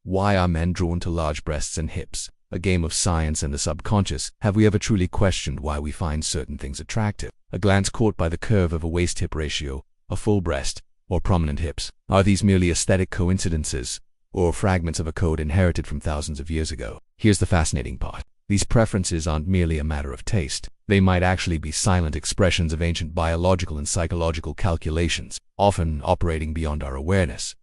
Why are men drawn to large breasts and hips? A game of science and the subconscious. Have we ever truly questioned why we find certain things attractive? A glance caught by the curve of a waist-hip ratio, a full breast, or prominent hips. Are these merely aesthetic coincidences, or fragments of a code inherited from thousands of years ago? Here's the fascinating part. These preferences aren't merely a matter of taste. They might actually be silent expressions of ancient biological and psychological calculations, often operating beyond our awareness.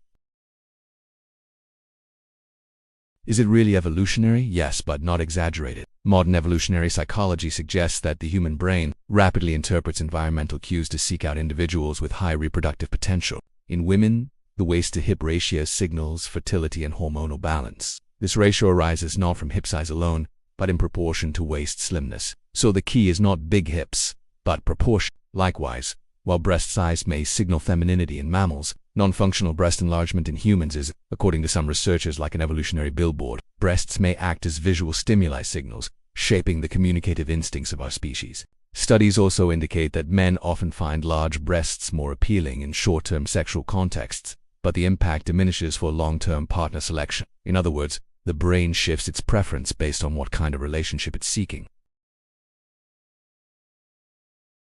Is it really evolutionary? Yes, but not exaggerated. Modern evolutionary psychology suggests that the human brain rapidly interprets environmental cues to seek out individuals with high reproductive potential. In women, the waist-to-hip ratio signals fertility and hormonal balance. This ratio arises not from hip size alone, but in proportion to waist slimness. So the key is not big hips, but proportion. Likewise, while breast size may signal femininity in mammals, non-functional breast enlargement in humans is, according to some researchers, like an evolutionary billboard. Breasts may act as visual stimuli signals, shaping the communicative instincts of our species. Studies also indicate that men often find large breasts more appealing in short-term sexual contexts, but the impact diminishes for long-term partner selection. In other words, the brain shifts its preference based on what kind of relationship it's seeking.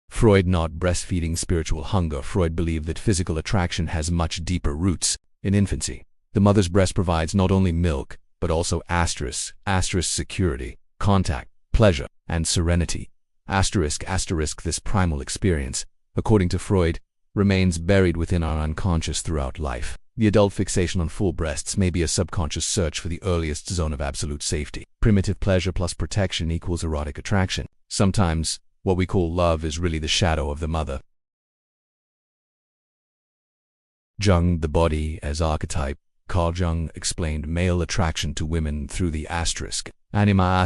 Freud, not breastfeeding spiritual hunger. Freud believed that physical attraction has much deeper roots. In infancy, the mother's breast provides not only milk, but also security, contact, pleasure, and serenity. This primal experience, according to Freud, remains buried within our unconscious throughout life. The adult fixation on full breasts may be a subconscious search for the earliest zone of absolute safety. Primitive pleasure plus protection equals erotic attraction. Sometimes, what we call love is really the shadow of the mother. Jung, the body as archetype. Carl Jung explained male attraction to women through the anima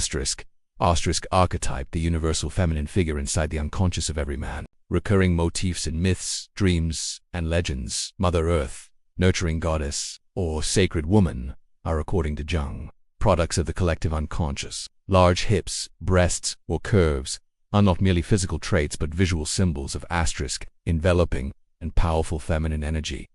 archetype, the universal feminine figure inside the unconscious of every man. Recurring motifs in myths, dreams, and legends, Mother Earth, nurturing goddess, or sacred woman, are, according to Jung, products of the collective unconscious. Large hips, breasts, or curves are not merely physical traits but visual symbols of enveloping and powerful feminine energy.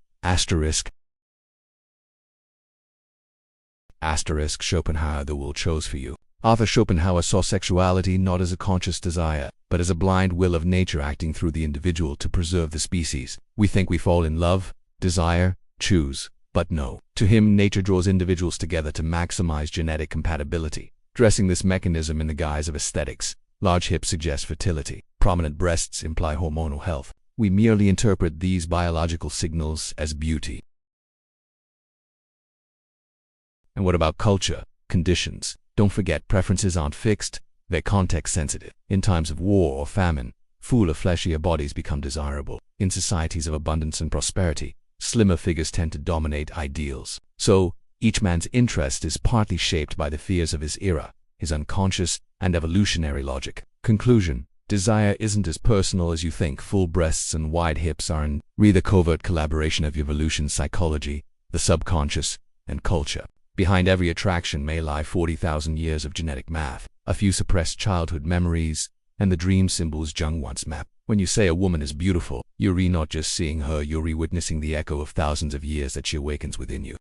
Schopenhauer, the will chose for you. Arthur Schopenhauer saw sexuality not as a conscious desire, but as a blind will of nature acting through the individual to preserve the species. We think we fall in love, desire, choose, but no. To him, nature draws individuals together to maximize genetic compatibility. Dressing this mechanism in the guise of aesthetics, large hips suggest fertility, prominent breasts imply hormonal health. We merely interpret these biological signals as beauty. And what about culture, conditions? Don't forget, preferences aren't fixed, they're context-sensitive. In times of war or famine, fuller, fleshier bodies become desirable. In societies of abundance and prosperity, slimmer figures tend to dominate ideals. So, each man's interest is partly shaped by the fears of his era, his unconscious and evolutionary logic. Conclusion: desire isn't as personal as you think. Full breasts and wide hips are the covert collaboration of evolution, psychology, the subconscious, and culture. Behind every attraction may lie 40,000 years of genetic math, a few suppressed childhood memories, and the dream symbols Jung once mapped. When you say a woman is beautiful, you're not just seeing her, you're witnessing the echo of thousands of years that she awakens within you.